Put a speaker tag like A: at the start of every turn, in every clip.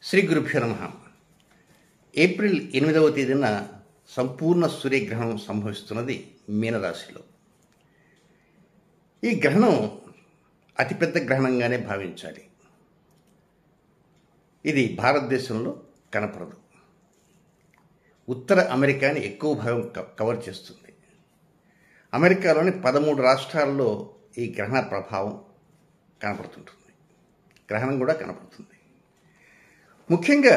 A: శ్రీ గురుభ్యో నమః. ఏప్రిల్ 8వ తేదీన సంపూర్ణ సూర్యగ్రహణం సంభవిస్తున్నది మీనరాశిలో. ఈ గ్రహణం అతిపెద్ద గ్రహణంగానే భావించాలి. ఇది భారతదేశంలో కనపడదు. ఉత్తర అమెరికాని ఎక్కువ భాగం కవర్ చేస్తుంది. అమెరికాలోని 13 రాష్ట్రాల్లో ఈ గ్రహణ ప్రభావం కనపడుతుంటుంది. గ్రహణం కూడా కనపడుతుంది. ముఖ్యంగా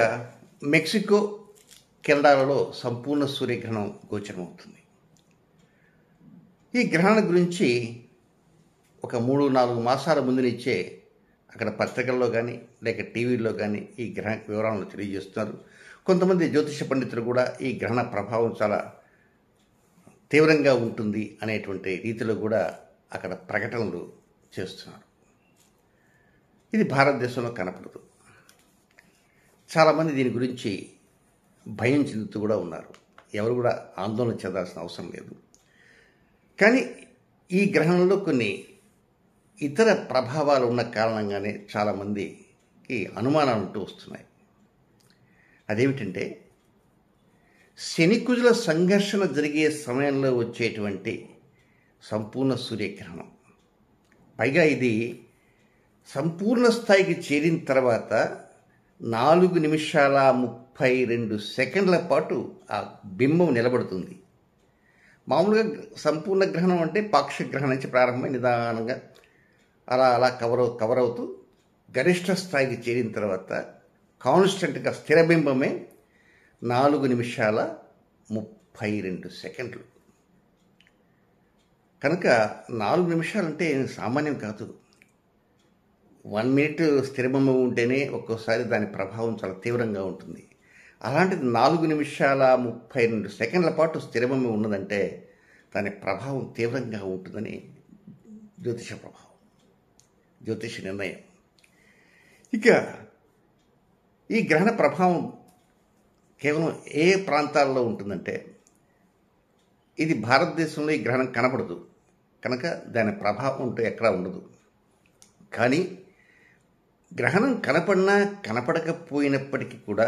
A: మెక్సికో, కెనడాలలో సంపూర్ణ సూర్యగ్రహణం గోచరమవుతుంది. ఈ గ్రహణం గురించి ఒక 3-4 మాసాల ముందు నుంచే అక్కడ పత్రికల్లో కానీ లేక టీవీల్లో కానీ ఈ గ్రహణ వివరాలను తెలియజేస్తున్నారు. కొంతమంది జ్యోతిష పండితులు కూడా ఈ గ్రహణ ప్రభావం చాలా తీవ్రంగా ఉంటుంది అనేటువంటి రీతిలో కూడా అక్కడ ప్రకటనలు చేస్తున్నారు. ఇది భారతదేశంలో కనపడదు. చాలామంది దీని గురించి భయం చెందుతూ కూడా ఉన్నారు. ఎవరు కూడా ఆందోళన చెందాల్సిన అవసరం లేదు. కానీ ఈ గ్రహణంలో కొన్ని ఇతర ప్రభావాలు ఉన్న కారణంగానే చాలామందికి అనుమానాలు ఉంటూ వస్తున్నాయి. అదేమిటంటే, శనికుజుల సంఘర్షణ జరిగే సమయంలో వచ్చేటువంటి సంపూర్ణ సూర్యగ్రహణం. పైగా ఇది సంపూర్ణ స్థాయికి చేరిన తర్వాత 4 నిమిషాల 32 సెకండ్ల పాటు ఆ బింబం నిలబడుతుంది. మామూలుగా సంపూర్ణ గ్రహణం అంటే పాక్షిక గ్రహణం నుంచి ప్రారంభమై నిదానంగా అలా కవర్ అవుతూ గరిష్ట స్థాయికి చేరిన తర్వాత కాన్స్టెంట్గా స్థిరబింబమే 4 నిమిషాల 32 సెకండ్లు. కనుక 4 నిమిషాలంటే సామాన్యం కాదు. 1 మినిట్ స్థిరబింబం ఉంటేనే ఒక్కోసారి దాని ప్రభావం చాలా తీవ్రంగా ఉంటుంది. అలాంటిది 4 నిమిషాల 32 సెకండ్ల పాటు స్థిరబింబం ఉన్నదంటే దాని ప్రభావం తీవ్రంగా ఉంటుందని జ్యోతిష నిర్ణయం. ఇక ఈ గ్రహణ ప్రభావం కేవలం ఏ ప్రాంతాల్లో ఉంటుందంటే, ఇది భారతదేశంలో ఈ గ్రహణం కనపడదు కనుక దాని ప్రభావం అంటూ ఎక్కడా ఉండదు. కానీ గ్రహణం కనపడినా కనపడకపోయినప్పటికీ కూడా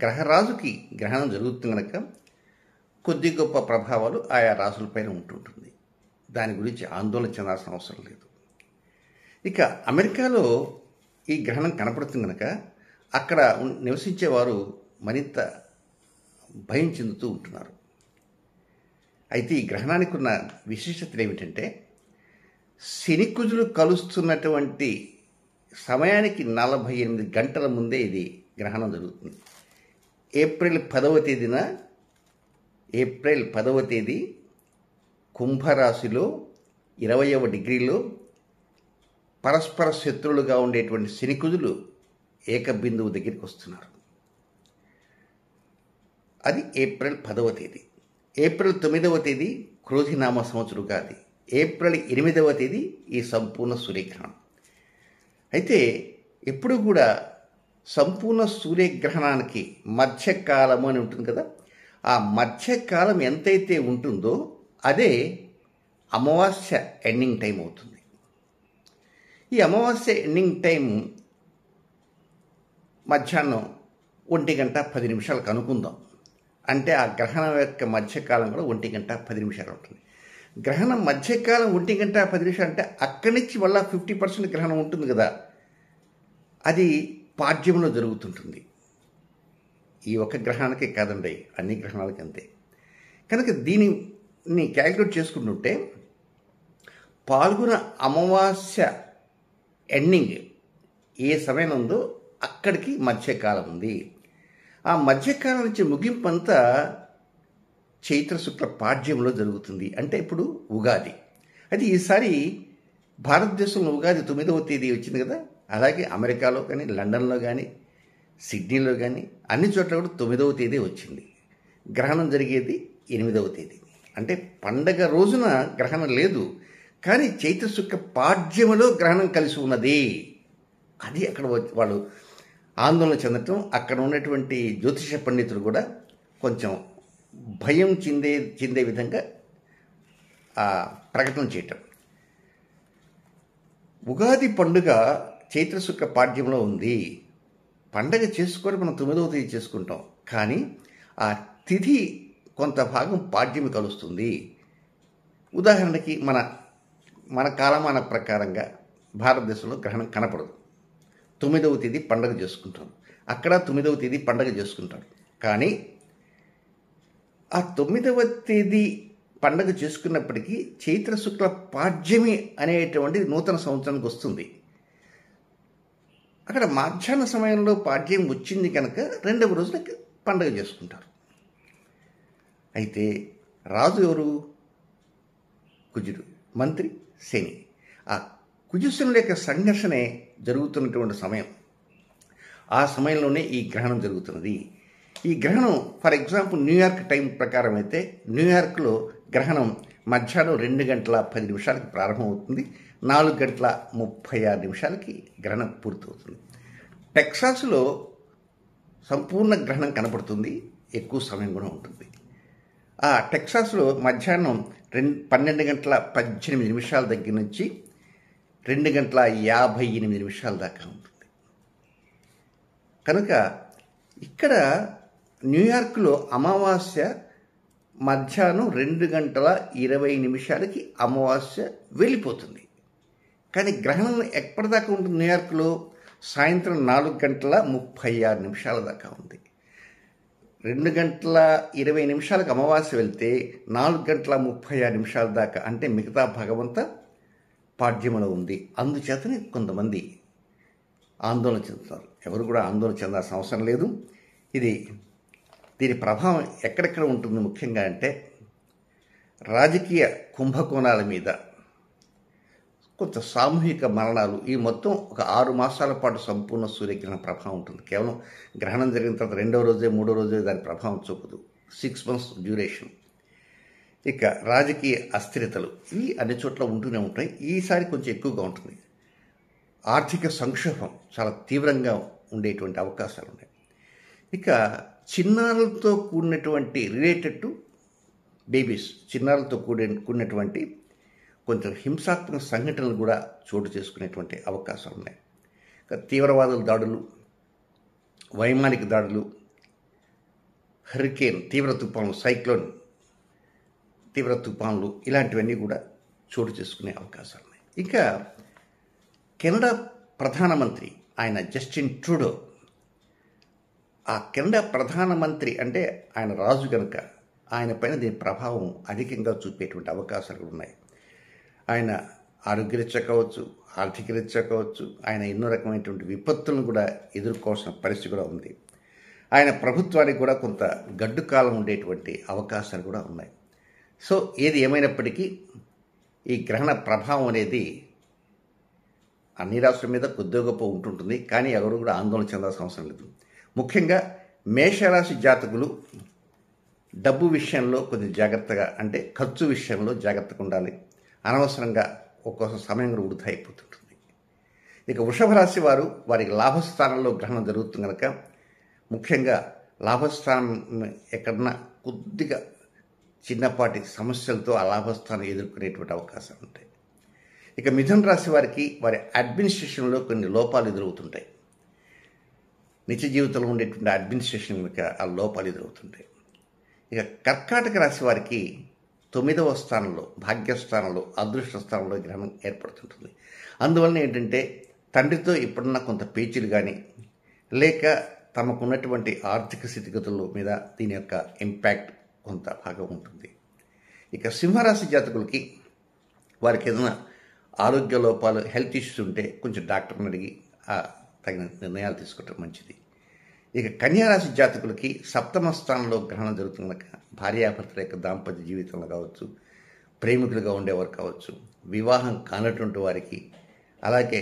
A: గ్రహరాజుకి గ్రహణం జరుగుతుంది కనుక కొద్ది గొప్ప ప్రభావాలు ఆయా రాసులపైన ఉంటుంటుంది. దాని గురించి ఆందోళన చెందాల్సిన అవసరం లేదు. ఇక అమెరికాలో ఈ గ్రహణం కనపడుతుంది కనుక అక్కడ నివసించేవారు మరింత భయం చెందుతూ ఉంటున్నారు. అయితే ఈ గ్రహణానికి ఉన్న విశిష్టతలు ఏమిటంటే, శనికుజులు కలుస్తున్నటువంటి సమయానికి 48 గంటల ముందే ఇది గ్రహణం జరుగుతుంది. ఏప్రిల్ 10వ తేదీ కుంభరాశిలో 20వ డిగ్రీలో పరస్పర శత్రువులుగా ఉండేటువంటి శనికుజులు ఏకబిందువు దగ్గరికి వస్తున్నారు. అది ఏప్రిల్ 10వ తేదీ. ఏప్రిల్ 9వ తేదీ క్రోధినామ సంవత్సరం ఉగాది. ఏప్రిల్ 8వ తేదీ ఈ సంపూర్ణ సూర్యగ్రహణం. అయితే ఎప్పుడు కూడా సంపూర్ణ సూర్యగ్రహణానికి మధ్యకాలము అని ఉంటుంది కదా, ఆ మధ్యకాలం ఎంతైతే ఉంటుందో అదే అమావాస్య ఎండింగ్ టైం అవుతుంది. ఈ అమావాస్య ఎండింగ్ టైం మధ్యాహ్నం 1:10 అనుకుందాం. అంటే ఆ గ్రహణం యొక్క మధ్యకాలం కూడా 1:10 ఉంటుంది. గ్రహణం మధ్యకాలం 1:10 అంటే అక్కడి నుంచి మళ్ళీ 50% గ్రహణం ఉంటుంది కదా, అది పాడ్యంలో జరుగుతుంటుంది. ఈ ఒక్క గ్రహణానికి కాదండి, అన్ని గ్రహణాలకి అంతే. కనుక దీనిని క్యాలిక్యులేట్ చేసుకుంటుంటే పాల్గొన అమావాస్య ఎండింగ్ ఏ సమయం ఉందో అక్కడికి మధ్యకాలం ఉంది. ఆ మధ్యకాలం నుంచి ముగింపంతా చైత్ర శుక్ల పాడ్యంలో జరుగుతుంది. అంటే ఇప్పుడు ఉగాది. అది ఈసారి భారతదేశంలో ఉగాది 9వ తేదీ వచ్చింది కదా, అలాగే అమెరికాలో కానీ లండన్లో కానీ సిడ్నీలో కానీ అన్ని చోట్ల కూడా 9వ తేదీ వచ్చింది. గ్రహణం జరిగేది 8వ తేదీ. అంటే పండగ రోజున గ్రహణం లేదు, కానీ చైత్ర శుక్ల పాడ్యములో గ్రహణం కలిసి ఉన్నది. అది అక్కడ వాళ్ళు ఆందోళన చెందటం, అక్కడ ఉన్నటువంటి జ్యోతిష పండితులు కూడా కొంచెం భయం చెందే విధంగా ప్రకటన చేయటం. ఉగాది పండుగ చైత్రశుక్ల పాడ్యంలో ఉంది. పండగ చేసుకొని మనం 9వ తేదీ చేసుకుంటాం. కానీ ఆ తిథి కొంత భాగం పాడ్యమి కలుస్తుంది. ఉదాహరణకి మన కాలమాన ప్రకారంగా భారతదేశంలో గ్రహణం కనపడదు. 9వ తేదీ పండగ చేసుకుంటారు. అక్కడ 9వ తేదీ పండగ చేసుకుంటారు. కానీ ఆ 9వ తేదీ పండగ చేసుకున్నప్పటికీ చైత్ర శుక్ల పాడ్యమి అనేటువంటి నూతన సంవత్సరానికి వస్తుంది. అక్కడ మధ్యాహ్న సమయంలో పాడ్యం వచ్చింది కనుక 2వ రోజున పండగ చేసుకుంటారు. అయితే రాజు ఎవరు? కుజుడు, మంత్రి శని. ఆ కుజశనుల యొక్క సంఘర్షణే జరుగుతున్నటువంటి సమయం. ఆ సమయంలోనే ఈ గ్రహణం జరుగుతున్నది. ఈ గ్రహణం ఫర్ ఎగ్జాంపుల్ న్యూయార్క్ టైం ప్రకారం అయితే న్యూయార్క్లో గ్రహణం మధ్యాహ్నం 2:10 ప్రారంభమవుతుంది. 4:36 గ్రహణం పూర్తవుతుంది. టెక్సాస్లో సంపూర్ణ గ్రహణం కనపడుతుంది. ఎక్కువ సమయం కూడా ఉంటుంది. ఆ టెక్సాస్లో మధ్యాహ్నం 12:18 దగ్గర నుంచి 2:58 దాకా ఉంటుంది. కనుక ఇక్కడ న్యూయార్క్లో అమావాస్య మధ్యాహ్నం 2:20 అమావాస్య వెళ్ళిపోతుంది. కానీ గ్రహణం ఎప్పటిదాకా ఉంటుంది? న్యూయార్క్లో సాయంత్రం 4:36 దాకా ఉంది. 2:20 అమావాస్య వెళ్తే 4:36 దాకా, అంటే మిగతా భాగమంతా పాడ్యములో ఉంది. అందుచేతనే కొంతమంది ఆందోళన చెందుతారు. ఎవరు కూడా ఆందోళన చెందాల్సిన అవసరం లేదు. దీని ప్రభావం ఎక్కడెక్కడ ఉంటుంది ముఖ్యంగా అంటే రాజకీయ కుంభకోణాల మీద, కొంత సామూహిక మరణాలు, ఈ మొత్తం ఒక 6 మాసాల పాటు సంపూర్ణ సూర్యగ్రహణ ప్రభావం ఉంటుంది. కేవలం గ్రహణం జరిగిన తర్వాత 2వ రోజే 3వ రోజే దాని ప్రభావం చూపదు. 6 months డ్యూరేషన్. ఇక రాజకీయ అస్థిరతలు ఇవి అన్ని చోట్ల ఉంటూనే ఉంటాయి. ఈసారి కొంచెం ఎక్కువగా ఉంటుంది. ఆర్థిక సంక్షోభం చాలా తీవ్రంగా ఉండేటువంటి అవకాశాలు ఉన్నాయి. ఇక చిన్నారులతో కూడినటువంటి రిలేటెడ్ టు బేబీస్, చిన్నారులతో కూడినటువంటి కొంచెం హింసాత్మక సంఘటనలు కూడా చోటు చేసుకునేటువంటి అవకాశాలు ఉన్నాయి. తీవ్రవాదుల దాడులు, వైమానిక దాడులు, హరికేన్ తీవ్ర తుఫాన్లు, సైక్లోన్ తీవ్ర తుఫాన్లు, ఇలాంటివన్నీ కూడా చోటు చేసుకునే అవకాశాలు ఉన్నాయి. ఇంకా కెనడా ప్రధానమంత్రి ఆయన జస్టిన్ ట్రూడో, ఆ కెనడా ప్రధానమంత్రి అంటే ఆయన రాజు కనుక ఆయన పైన దీని ప్రభావం అధికంగా చూపేటువంటి అవకాశాలు ఉన్నాయి. ఆయన ఆరోగ్యరీత్యా కావచ్చు, ఆర్థిక రీత్యా కావచ్చు, ఆయన ఎన్నో రకమైనటువంటి విపత్తులను కూడా ఎదుర్కోవాల్సిన పరిస్థితి కూడా ఉంది. ఆయన ప్రభుత్వానికి కూడా కొంత గడ్డు కాలం ఉండేటువంటి అవకాశాలు కూడా ఉన్నాయి. సో ఏది ఏమైనప్పటికీ ఈ గ్రహణ ప్రభావం అనేది అన్ని రాష్ట్రాల మీద కొద్దిగా గొప్ప ఉంటుంటుంది. కానీ ఎవరు కూడా ఆందోళన చెందాల్సిన అవసరం లేదు. ముఖ్యంగా మేషరాశి జాతకులు డబ్బు విషయంలో కొంచెం జాగ్రత్తగా, అంటే ఖర్చు విషయంలో జాగ్రత్తగా ఉండాలి. అనవసరంగా ఒక్కోసారి సమయం కూడా వృధా అయిపోతుంటుంది. ఇక వృషభ రాశి వారికి లాభస్థానంలో గ్రహణం జరుగుతుంది కనుక ముఖ్యంగా లాభస్థానం ఎక్కడన్నా కొద్దిగా చిన్నపాటి సమస్యలతో ఆ లాభస్థానం ఎదుర్కొనేటువంటి అవకాశాలు ఉంటాయి. ఇక మిథున రాశి వారి అడ్మినిస్ట్రేషన్లో కొన్ని లోపాలు ఎదురవుతుంటాయి. నిత్య జీవితంలో ఉండేటువంటి అడ్మినిస్ట్రేషన్ ఆ లోపాలు ఎదురవుతుంటాయి. ఇక కర్కాటక రాశి వారికి 9వ స్థానంలో, భాగ్యస్థానంలో, అదృష్ట స్థానంలో గ్రహణం ఏర్పడుతుంటుంది. అందువలన ఏంటంటే తండ్రితో ఎప్పుడన్నా కొంత పేచీలు కానీ, లేక తమకున్నటువంటి ఆర్థిక స్థితిగతుల మీద దీని యొక్క ఇంపాక్ట్ కొంత భాగం ఉంటుంది. ఇక సింహరాశి జాతకులకి వారికి ఏదైనా ఆరోగ్య లోపాలు, హెల్త్ ఇష్యూస్ ఉంటే కొంచెం డాక్టర్ని అడిగి తగిన నిర్ణయాలు తీసుకోవటం మంచిది. ఇక కన్యారాశి జాతకులకి 7వ స్థానంలో గ్రహణం జరుగుతున్న భార్యాభర్తల యొక్క దాంపత్య జీవితంలో కావచ్చు, ప్రేమికులుగా ఉండేవారు కావచ్చు, వివాహం కానటువంటి వారికి, అలాగే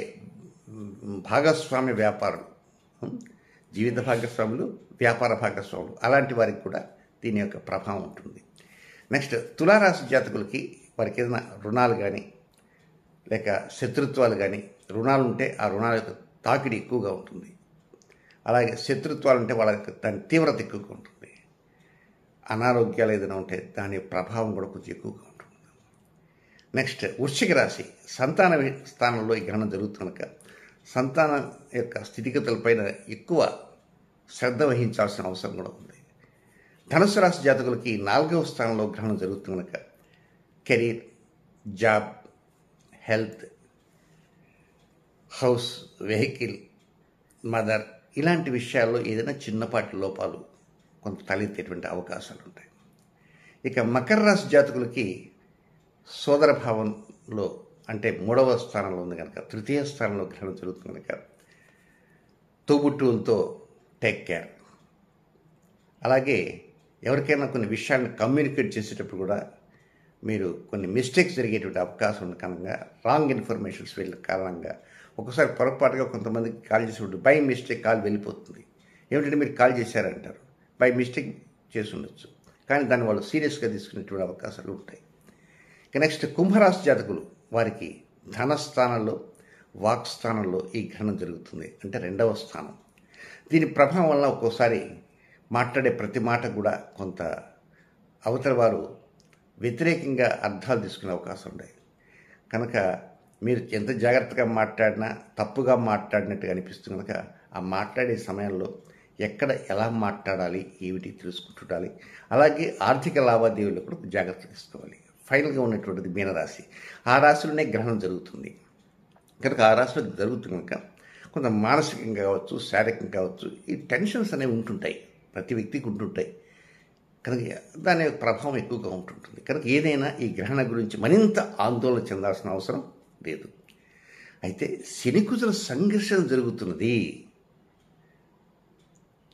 A: భాగస్వామ్య వ్యాపారులు, జీవిత భాగస్వాములు, వ్యాపార భాగస్వాములు, అలాంటి వారికి కూడా దీని యొక్క ప్రభావం ఉంటుంది. నెక్స్ట్ తులారాశి జాతకులకి వారికి ఏదైనా రుణాలు కానీ, లేక శత్రుత్వాలు కానీ, రుణాలు ఉంటే ఆ రుణాల యొక్క తాకిడి ఎక్కువగా ఉంటుంది. అలాగే శత్రుత్వాలు ఉంటే దాని తీవ్రత ఎక్కువగా ఉంటుంది. అనారోగ్యాలు ఏదైనా ఉంటే దాని ప్రభావం కూడా కొంచెం ఎక్కువగా ఉంటుంది. నెక్స్ట్ వృశ్చిక రాశి సంతాన స్థానంలో ఈ గ్రహణం జరుగుతుంది కనుక సంతానం యొక్క స్థితిగతులపైన ఎక్కువ శ్రద్ధ వహించాల్సిన అవసరం కూడా ఉంది. ధనుసు రాశి జాతకులకి 4వ స్థానంలో గ్రహణం జరుగుతుంది కనుక career, job, health, house, vehicle, mother ఇలాంటి విషయాల్లో ఏదైనా చిన్నపాటి లోపాలు కొంత తలెత్తేటువంటి అవకాశాలు ఉంటాయి. ఇక మకర రాశి జాతకులకి సోదర భావంలో అంటే 3వ స్థానంలో ఉంది కనుక 3వ స్థానంలో గ్రహణం జరుగుతుంది కనుక తోబుట్టువులతో టేక్ కేర్. అలాగే ఎవరికైనా కొన్ని విషయాలను కమ్యూనికేట్ చేసేటప్పుడు కూడా మీరు కొన్ని మిస్టేక్స్ జరిగేటువంటి అవకాశం ఉంది కనుక రాంగ్ ఇన్ఫర్మేషన్స్ వెళ్ళే కారణంగా ఒకసారి పొరపాటుగా కొంతమందికి కాల్ చేసేటప్పుడు బై మిస్టేక్ కాల్ వెళ్ళిపోతుంది. ఏమిటంటే మీరు కాల్ చేశారంటారు, బై మిస్టేక్ చేసి ఉండొచ్చు, కానీ దాన్ని వాళ్ళు సీరియస్గా తీసుకునేటువంటి అవకాశాలు ఉంటాయి. ఇక నెక్స్ట్ కుంభరాశి జాతకులు వారికి ధనస్థానంలో, వాక్ స్థానంలో ఈ గ్రహణం జరుగుతుంది అంటే 2వ స్థానం. దీని ప్రభావం వల్ల ఒక్కోసారి మాట్లాడే ప్రతి మాట కూడా కొంత అవతల వారు వ్యతిరేకంగా అర్థాలు తీసుకునే అవకాశం ఉంది. కనుక మీరు ఎంత జాగ్రత్తగా మాట్లాడినా తప్పుగా మాట్లాడినట్టుగా అనిపిస్తుంది కనుక ఆ మాట్లాడే సమయంలో ఎక్కడ ఎలా మాట్లాడాలి ఏమిటి తెలుసుకుంటుండాలి. అలాగే ఆర్థిక లావాదేవీలు కూడా జాగ్రత్త తీసుకోవాలి. ఫైనల్గా ఉన్నటువంటిది మీనరాశి. ఆ రాశిలోనే గ్రహణం జరుగుతుంది కనుక ఆ రాశిలో జరుగుతుంది కనుక కొంత మానసికంగా కావచ్చు, శారీరకంగా కావచ్చు, ఈ టెన్షన్స్ అనేవి ఉంటుంటాయి, ప్రతి వ్యక్తికి ఉంటుంటాయి. కనుక దాని యొక్క ప్రభావం ఎక్కువగా ఉంటుంటుంది. కనుక ఏదైనా ఈ గ్రహణ గురించి మరింత ఆందోళన చెందాల్సిన అవసరం లేదు. అయితే శనికుజుల సంఘర్షణ జరుగుతున్నది,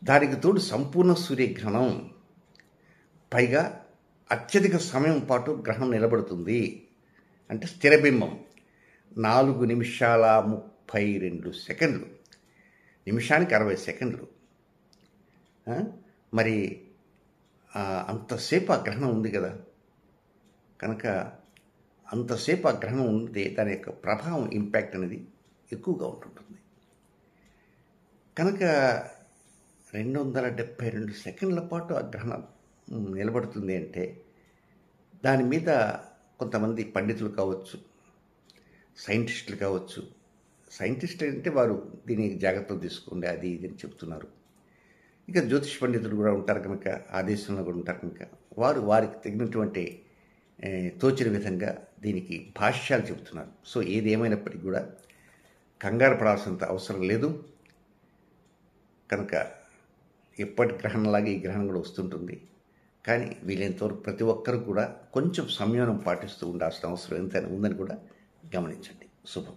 A: దానికి తోడు సంపూర్ణ సూర్యగ్రహణం, పైగా అత్యధిక సమయం పాటు గ్రహణం నిలబడుతుంది. అంటే స్థిరబింబం 4 నిమిషాల 32 సెకండ్లు, నిమిషానికి 60 సెకండ్లు. మరి అంతసేపు ఆ గ్రహణం ఉంది కదా, కనుక అంతసేపు ఆ గ్రహణం ఉంది, దాని యొక్క ప్రభావం ఇంపాక్ట్ అనేది ఎక్కువగా ఉంటుంటుంది. కనుక 272 సెకండ్ల పాటు ఆ గ్రహణం నిలబడుతుంది అంటే దాని మీద కొంతమంది పండితులు కావచ్చు, సైంటిస్టులు కావచ్చు, సైంటిస్టులు అంటే వారు దీని జాగ్రత్తలు తీసుకోండి అది ఇది అని చెప్తున్నారు. ఇక జ్యోతిష్ పండితులు కూడా ఉంటారు కనుక ఆ దేశంలో కూడా ఉంటారు కనుక వారు వారికి తగినటువంటి తోచిన విధంగా దీనికి భాష్యాలు చెబుతున్నారు. సో ఏది ఏమైనప్పటికీ కూడా కంగారు పడాల్సినంత అవసరం లేదు. కనుక ఎప్పటి గ్రహణంలాగా ఈ గ్రహణం కూడా వస్తుంటుంది. కానీ వీలైనంతవరకు ప్రతి ఒక్కరు కూడా కొంచెం సంయమనం పాటిస్తూ ఉండాల్సిన అవసరం ఎంతైనా ఉందని కూడా గమనించండి. శుభం.